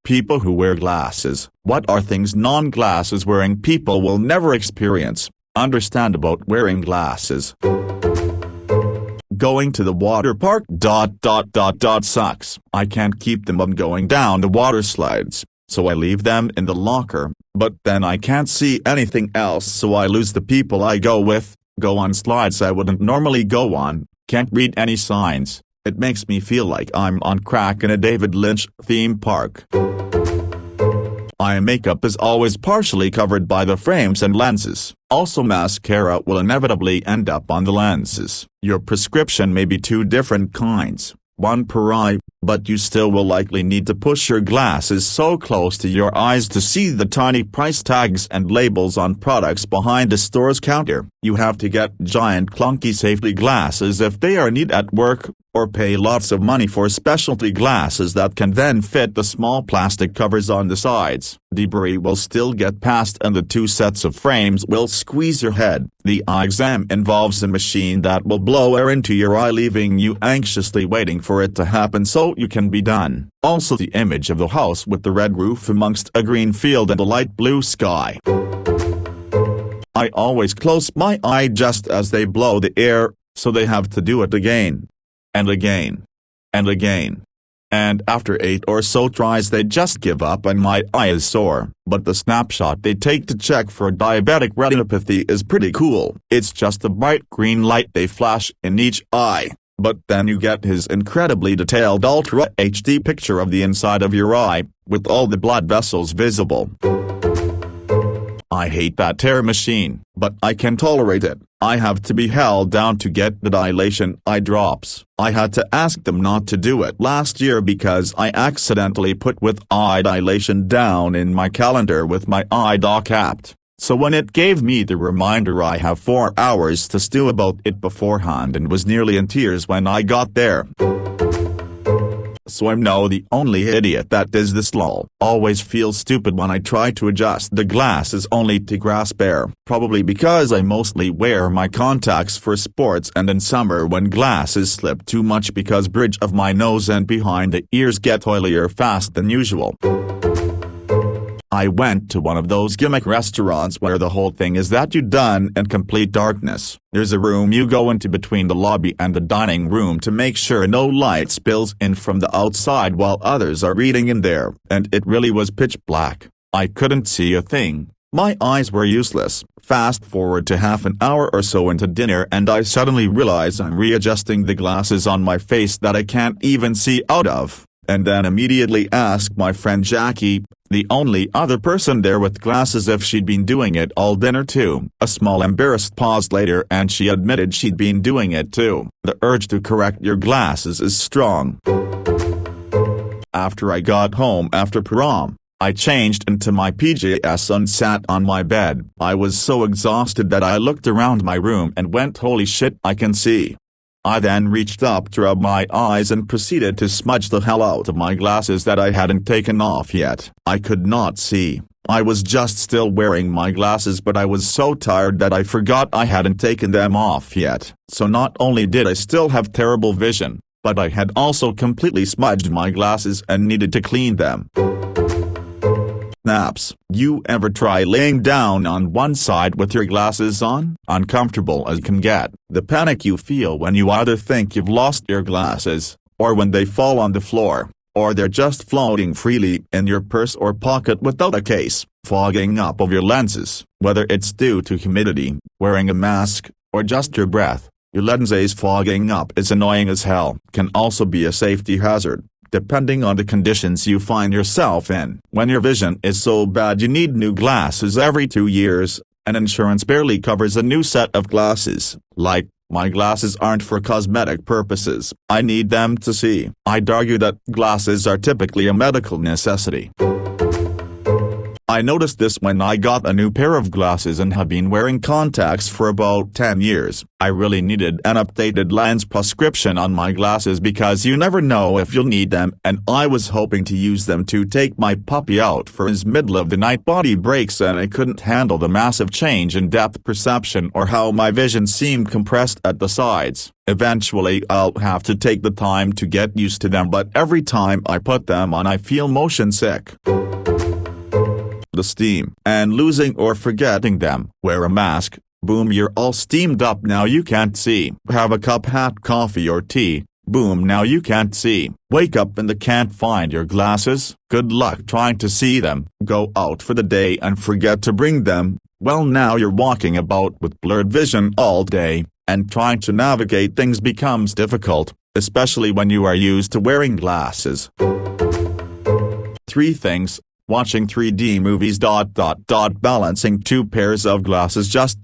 People who wear glasses. What are things non-glasses wearing people will never experience, understand about wearing glasses? Going to the water park. Sucks. I can't keep them from going down the water slides, so I leave them in the locker, but then I can't see anything else, so I lose the people I go with, go on slides I wouldn't normally go on, can't read any signs. It makes me feel like I'm on crack in a David Lynch theme park. Eye makeup is always partially covered by the frames and lenses. Also, mascara will inevitably end up on the lenses. Your prescription may be two different kinds, one per eye, but you still will likely need to push your glasses so close to your eyes to see the tiny price tags and labels on products behind the store's counter. You have to get giant clunky safety glasses if they are needed at work, or pay lots of money for specialty glasses that can then fit the small plastic covers on the sides. Debris will still get past and the two sets of frames will squeeze your head. The eye exam involves a machine that will blow air into your eye, leaving you anxiously waiting for it to happen so you can be done. Also, the image of the house with the red roof amongst a green field and a light blue sky. I always close my eye just as they blow the air, so they have to do it again. And again. And again. And after 8 or so tries they just give up and my eye is sore. But the snapshot they take to check for diabetic retinopathy is pretty cool. It's just a bright green light they flash in each eye. But then you get his incredibly detailed Ultra HD picture of the inside of your eye, with all the blood vessels visible. I hate that tear machine, but I can tolerate it. I have to be held down to get the dilation eye drops. I had to ask them not to do it last year because I accidentally put with eye dilation down in my calendar with my eye doc app. So when it gave me the reminder, I have 4 hours to stew about it beforehand and was nearly in tears when I got there. So I'm now the only idiot that does this. Lol. Always feel stupid when I try to adjust the glasses only to grasp air. Probably because I mostly wear my contacts for sports and in summer when glasses slip too much because bridge of my nose and behind the ears get oilier fast than usual. I went to one of those gimmick restaurants where the whole thing is that you dine in complete darkness. There's a room you go into between the lobby and the dining room to make sure no light spills in from the outside while others are eating in there, and it really was pitch black. I couldn't see a thing. My eyes were useless. Fast forward to half an hour or so into dinner and I suddenly realize I'm readjusting the glasses on my face that I can't even see out of. And then immediately asked my friend Jackie, the only other person there with glasses, if she'd been doing it all dinner too. A small embarrassed pause later and she admitted she'd been doing it too. The urge to correct your glasses is strong. After I got home after prom, I changed into my PJs and sat on my bed. I was so exhausted that I looked around my room and went, holy shit, I can see. I then reached up to rub my eyes and proceeded to smudge the hell out of my glasses that I hadn't taken off yet. I could not see. I was just still wearing my glasses, but I was so tired that I forgot I hadn't taken them off yet. So not only did I still have terrible vision, but I had also completely smudged my glasses and needed to clean them. Naps. You ever try laying down on one side with your glasses on? Uncomfortable as can get. The panic you feel when you either think you've lost your glasses, or when they fall on the floor, or they're just floating freely in your purse or pocket without a case. Fogging up of your lenses, whether it's due to humidity, wearing a mask, or just your breath. Your lenses fogging up is annoying as hell. Can also be a safety hazard, depending on the conditions you find yourself in. When your vision is so bad you need new glasses every 2 years, and insurance barely covers a new set of glasses. Like, my glasses aren't for cosmetic purposes. I need them to see. I'd argue that glasses are typically a medical necessity. I noticed this when I got a new pair of glasses and have been wearing contacts for about 10 years. I really needed an updated lens prescription on my glasses because you never know if you'll need them, and I was hoping to use them to take my puppy out for his middle-of-the-night body breaks, and I couldn't handle the massive change in depth perception or how my vision seemed compressed at the sides. Eventually I'll have to take the time to get used to them, but every time I put them on I feel motion sick. The steam and losing or forgetting them. Wear a mask. Boom, you're all steamed up, now you can't see. Have a cup, hot coffee or tea. Boom, now you can't see. Wake up and can't find your glasses. Good luck trying to see them. Go out for the day and forget to bring them. Well, now you're walking about with blurred vision all day, and trying to navigate things becomes difficult, especially when you are used to wearing glasses. 3 things. Watching 3D movies. Balancing 2 pairs of glasses.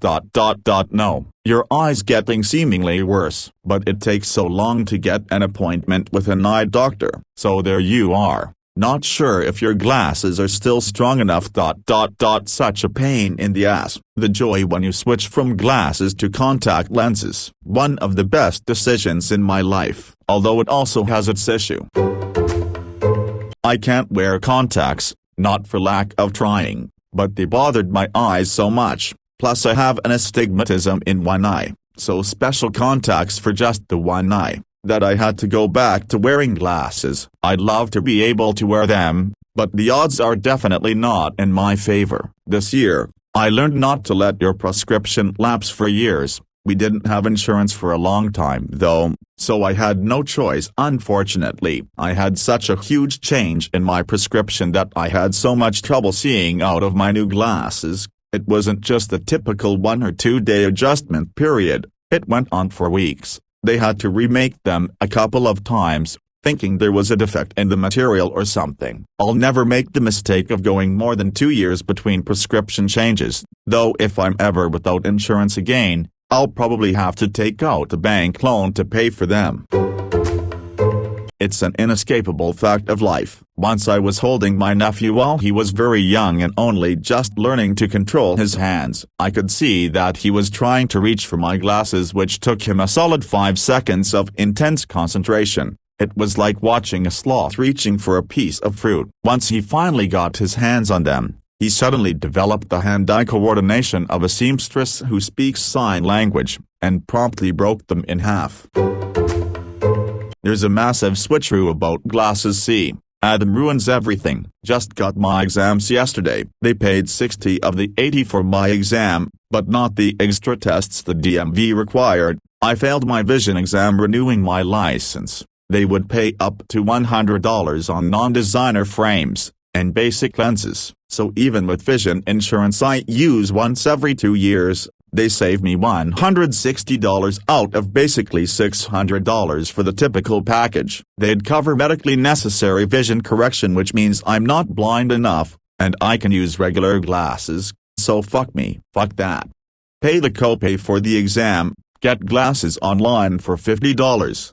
No. Your eyes getting seemingly worse, but it takes so long to get an appointment with an eye doctor. So there you are, not sure if your glasses are still strong enough. Such a pain in the ass. The joy when you switch from glasses to contact lenses. One of the best decisions in my life, although it also has its issue. I can't wear contacts. Not for lack of trying, but they bothered my eyes so much, plus I have an astigmatism in one eye, so special contacts for just the one eye, that I had to go back to wearing glasses. I'd love to be able to wear them, but the odds are definitely not in my favor. This year, I learned not to let your prescription lapse for years. We didn't have insurance for a long time though, so I had no choice. Unfortunately, I had such a huge change in my prescription that I had so much trouble seeing out of my new glasses. It wasn't just a typical 1 or 2 day adjustment period, it went on for weeks. They had to remake them a couple of times, thinking there was a defect in the material or something. I'll never make the mistake of going more than 2 years between prescription changes, though if I'm ever without insurance again, I'll probably have to take out a bank loan to pay for them. It's an inescapable fact of life. Once I was holding my nephew while he was very young and only just learning to control his hands. I could see that he was trying to reach for my glasses, which took him a solid 5 seconds of intense concentration. It was like watching a sloth reaching for a piece of fruit. Once he finally got his hands on them, he suddenly developed the hand-eye coordination of a seamstress who speaks sign language, and promptly broke them in half. There's a massive switcheroo about glasses. See, Adam ruins everything. Just got my exams yesterday. They paid $60 of the $80 for my exam, but not the extra tests the DMV required. I failed my vision exam renewing my license. They would pay up to $100 on non-designer frames and basic lenses, so even with vision insurance I use once every 2 years, they save me $160 out of basically $600 for the typical package. They'd cover medically necessary vision correction, which means I'm not blind enough, and I can use regular glasses, so fuck me. Fuck that. Pay the copay for the exam, get glasses online for $50.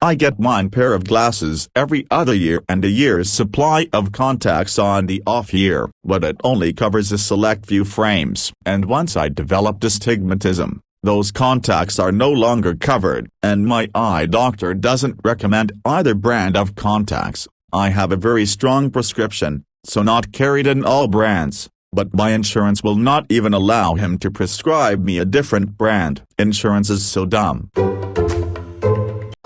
I get 1 pair of glasses every other year and a year's supply of contacts on the off year, but it only covers a select few frames. And once I developed astigmatism, those contacts are no longer covered, and my eye doctor doesn't recommend either brand of contacts. I have a very strong prescription, so not carried in all brands, but my insurance will not even allow him to prescribe me a different brand. Insurance is so dumb.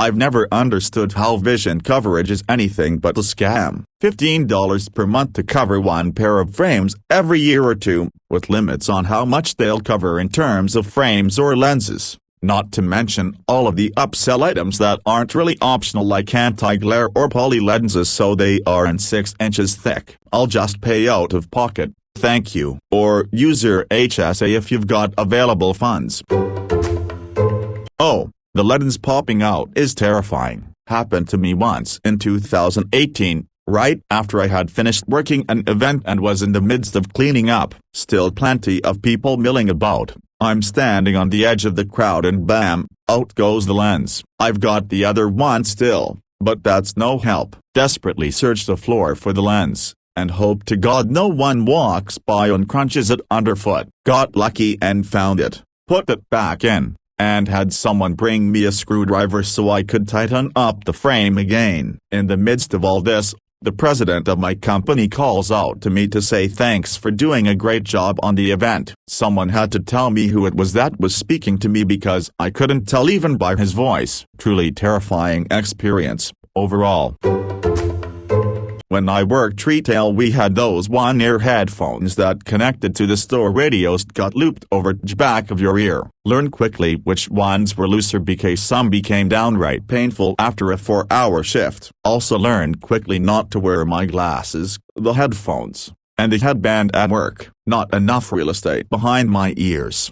I've never understood how vision coverage is anything but a scam. $15 per month to cover 1 pair of frames every year or 2, with limits on how much they'll cover in terms of frames or lenses. Not to mention all of the upsell items that aren't really optional, like anti-glare or poly lenses, so they aren't 6 inches thick. I'll just pay out of pocket, thank you. Or use your HSA if you've got available funds. Oh. The lens popping out is terrifying. Happened to me once in 2018, right after I had finished working an event and was in the midst of cleaning up. Still plenty of people milling about. I'm standing on the edge of the crowd and bam, out goes the lens. I've got the other one still, but that's no help. Desperately search the floor for the lens. and hope to God no one walks by and crunches it underfoot. Got lucky and found it, put it back in, and had someone bring me a screwdriver so I could tighten up the frame again. In the midst of all this, the president of my company calls out to me to say thanks for doing a great job on the event. Someone had to tell me who it was that was speaking to me because I couldn't tell even by his voice. Truly terrifying experience, overall. When I worked retail, we had those one-ear headphones that connected to the store radios, got looped over the back of your ear. Learn quickly which ones were looser because some became downright painful after a 4-hour shift. Also learned quickly not to wear my glasses, the headphones, and the headband at work. Not enough real estate behind my ears.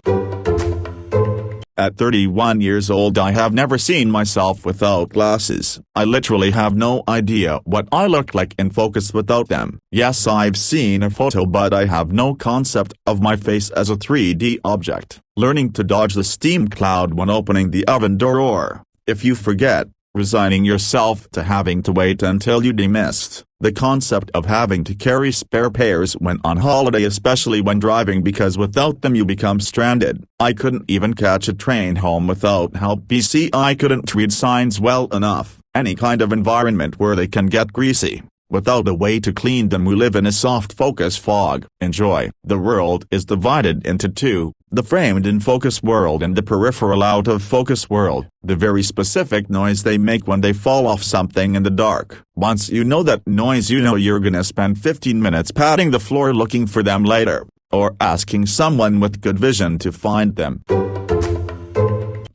At 31 years old, I have never seen myself without glasses. I literally have no idea what I look like in focus without them. Yes, I've seen a photo, but I have no concept of my face as a 3D object. Learning to dodge the steam cloud when opening the oven door, or, if you forget, resigning yourself to having to wait until you demist. The concept of having to carry spare pairs when on holiday, especially when driving, because without them you become stranded. I couldn't even catch a train home without help. BC I couldn't read signs well enough. Any kind of environment where they can get greasy, without a way to clean them. We live in a soft focus fog. Enjoy. The world is divided into two, the framed in focus world and the peripheral out of focus world. The very specific noise they make when they fall off something in the dark. Once you know that noise, you know you're gonna spend 15 minutes patting the floor looking for them later, or asking someone with good vision to find them.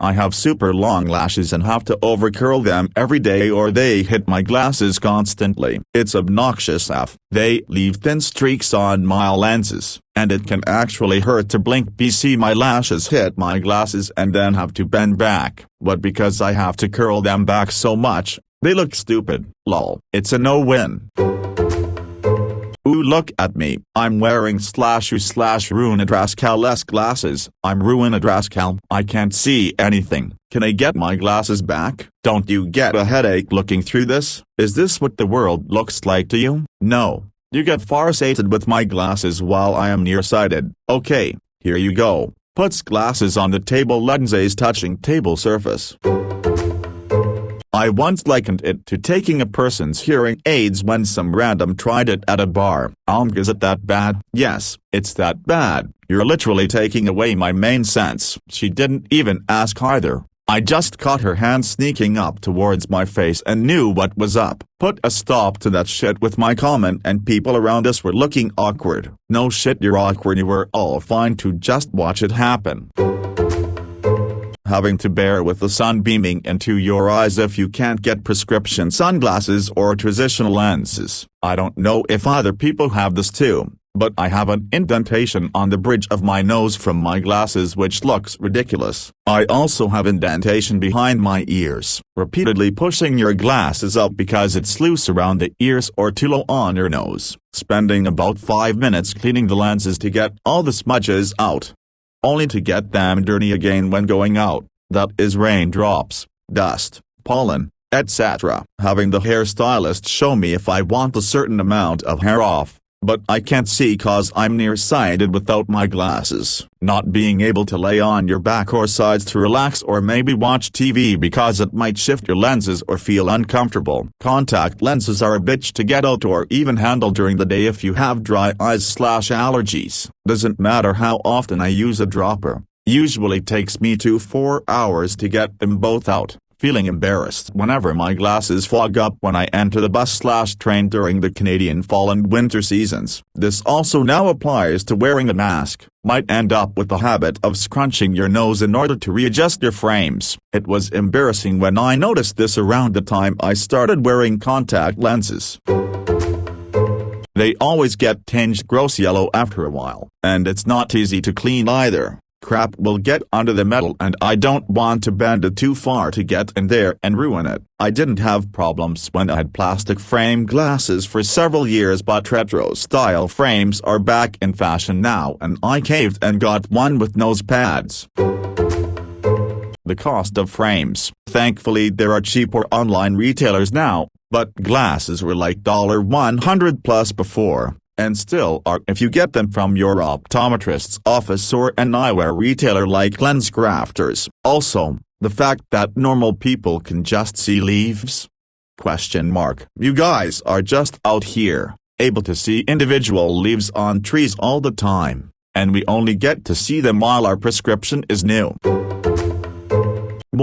I have super long lashes and have to overcurl them every day or they hit my glasses constantly. It's obnoxious AF. They leave thin streaks on my lenses, and it can actually hurt to blink. BC my lashes hit my glasses and then have to bend back, but because I have to curl them back so much, they look stupid. Lol. It's a no-win. Ooh, look at me. I'm wearing /u/Ruined Rascal-esque glasses. I'm Ruined Rascal. I can't see anything. Can I get my glasses back? Don't you get a headache looking through this? Is this what the world looks like to you? No. You get farsighted with my glasses while I am nearsighted. Okay, here you go. Puts glasses on the table, lenses touching table surface. I once likened it to taking a person's hearing aids when some random tried it at a bar. Is it that bad? Yes, it's that bad. You're literally taking away my main sense. She didn't even ask either. I just caught her hand sneaking up towards my face and knew what was up. Put a stop to that shit with my comment, and people around us were looking awkward. No shit, you're awkward. You were all fine to just watch it happen. Having to bear with the sun beaming into your eyes if you can't get prescription sunglasses or traditional lenses. I don't know if other people have this too, but I have an indentation on the bridge of my nose from my glasses which looks ridiculous. I also have indentation behind my ears. Repeatedly pushing your glasses up because it's loose around the ears or too low on your nose. Spending about 5 minutes cleaning the lenses to get all the smudges out, only to get them dirty again when going out. That is raindrops, dust, pollen, etc. Having the hairstylist show me if I want a certain amount of hair off, but I can't see cause I'm nearsighted without my glasses. Not being able to lay on your back or sides to relax or maybe watch TV because it might shift your lenses or feel uncomfortable. Contact lenses are a bitch to get out or even handle during the day if you have dry eyes/allergies. Doesn't matter how often I use a dropper. Usually takes me 2 to 4 hours to get them both out. Feeling embarrassed whenever my glasses fog up when I enter the bus/train during the Canadian fall and winter seasons. This also now applies to wearing a mask. Might end up with the habit of scrunching your nose in order to readjust your frames. It was embarrassing when I noticed this around the time I started wearing contact lenses. They always get tinged gross yellow after a while, and it's not easy to clean either. Crap will get under the metal and I don't want to bend it too far to get in there and ruin it. I didn't have problems when I had plastic frame glasses for several years, but retro style frames are back in fashion now and I caved and got one with nose pads. The cost of frames. Thankfully there are cheaper online retailers now, but glasses were like $100 plus before, and still are if you get them from your optometrist's office or an eyewear retailer like LensCrafters. Also, the fact that normal people can just see leaves? You guys are just out here, able to see individual leaves on trees all the time, and we only get to see them while our prescription is new.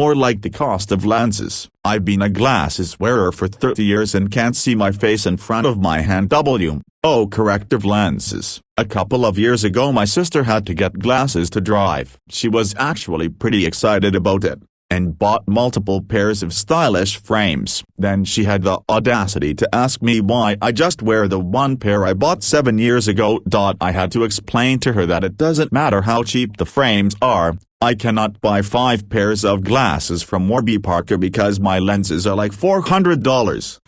More like the cost of lenses. I've been a glasses wearer for 30 years and can't see my face in front of my hand. Corrective lenses. A couple of years ago my sister had to get glasses to drive. She was actually pretty excited about it, and bought multiple pairs of stylish frames. Then she had the audacity to ask me why I just wear the one pair I bought 7 years ago. I had to explain to her that it doesn't matter how cheap the frames are, I cannot buy 5 pairs of glasses from Warby Parker because my lenses are like $400.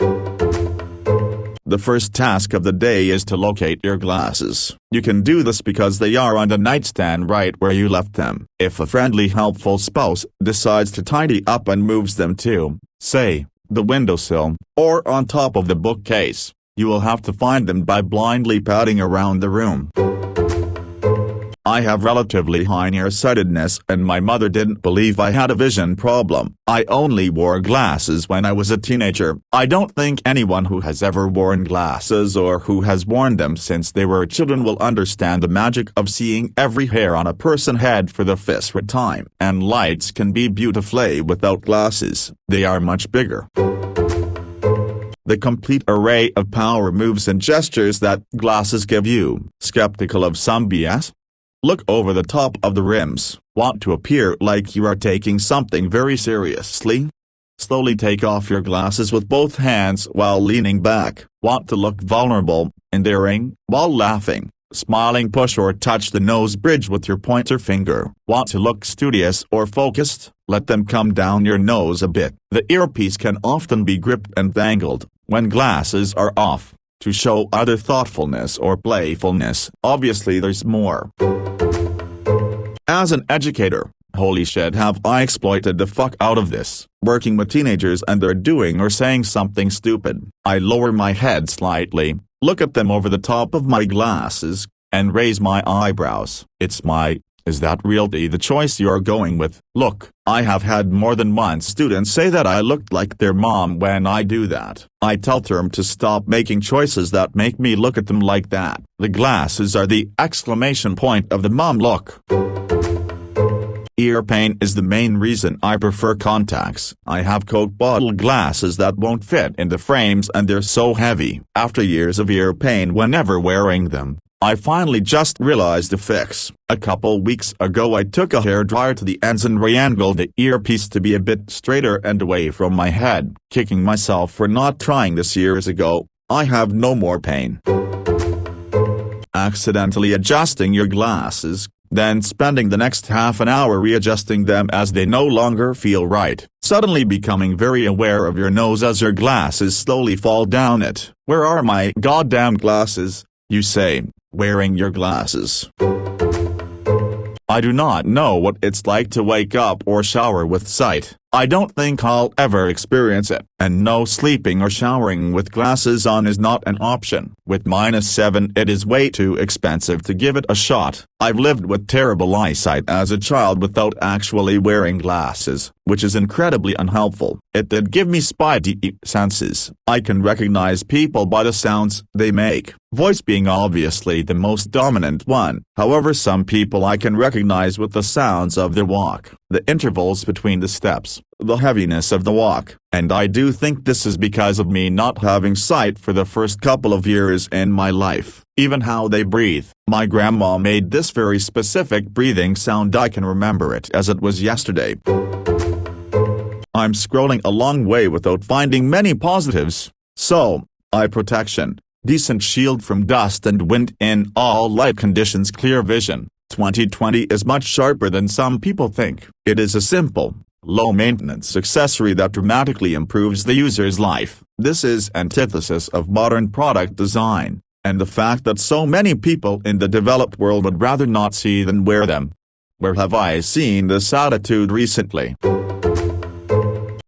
The first task of the day is to locate your glasses. You can do this because they are on the nightstand right where you left them. If a friendly helpful spouse decides to tidy up and moves them to, say, the windowsill, or on top of the bookcase, you will have to find them by blindly padding around the room. I have relatively high nearsightedness and my mother didn't believe I had a vision problem. I only wore glasses when I was a teenager. I don't think anyone who has ever worn glasses or who has worn them since they were children will understand the magic of seeing every hair on a person's head for the first time. And lights can be beautiful without glasses. They are much bigger. The complete array of power moves and gestures that glasses give you. Skeptical of some BS? Look over the top of the rims. Want to appear like you are taking something very seriously? Slowly take off your glasses with both hands while leaning back. Want to look vulnerable, endearing, while laughing, smiling? Push or touch the nose bridge with your pointer finger. Want to look studious or focused? Let them come down your nose a bit. The earpiece can often be gripped and dangled, when glasses are off, to show either thoughtfulness or playfulness. Obviously there's more. As an educator, holy shit have I exploited the fuck out of this. Working with teenagers and they're doing or saying something stupid. I lower my head slightly, look at them over the top of my glasses, and raise my eyebrows. Is that really the choice you're going with? Look, I have had more than one student say that I looked like their mom when I do that. I tell them to stop making choices that make me look at them like that. The glasses are the exclamation point of the mom look. Ear pain is the main reason I prefer contacts. I have Coke bottle glasses that won't fit in the frames and they're so heavy. After years of ear pain whenever wearing them, I finally just realized the fix. A couple weeks ago I took a hairdryer to the ends and re-angled the earpiece to be a bit straighter and away from my head. Kicking myself for not trying this years ago. I have no more pain. Accidentally adjusting your glasses, then spending the next half an hour readjusting them as they no longer feel right. Suddenly becoming very aware of your nose as your glasses slowly fall down it. Where are my goddamn glasses? You say, wearing your glasses. I do not know what it's like to wake up or shower with sight. I don't think I'll ever experience it. And no, sleeping or showering with glasses on is not an option. With -7 it is way too expensive to give it a shot. I've lived with terrible eyesight as a child without actually wearing glasses, which is incredibly unhelpful. It did give me spidey senses. I can recognize people by the sounds they make, voice being obviously the most dominant one. However, some people I can recognize with the sounds of their walk, the intervals between the steps, the heaviness of the walk, and I do think this is because of me not having sight for the first couple of years in my life. Even how they breathe. My grandma made this very specific breathing sound. I can remember it as it was yesterday. I'm scrolling a long way without finding many positives. So, eye protection, decent shield from dust and wind in all light conditions, clear vision. 2020 is much sharper than some people think. It is a simple, low-maintenance accessory that dramatically improves the user's life. This is antithesis of modern product design, and the fact that so many people in the developed world would rather not see than wear them. Where have I seen this attitude recently?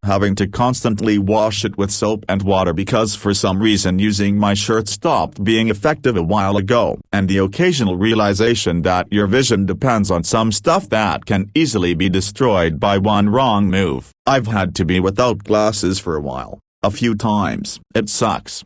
having to constantly wash it with soap and water because for some reason using my shirt stopped being effective a while ago, and the occasional realization that your vision depends on some stuff that can easily be destroyed by one wrong move. I've had to be without glasses for a while, a few times. It sucks.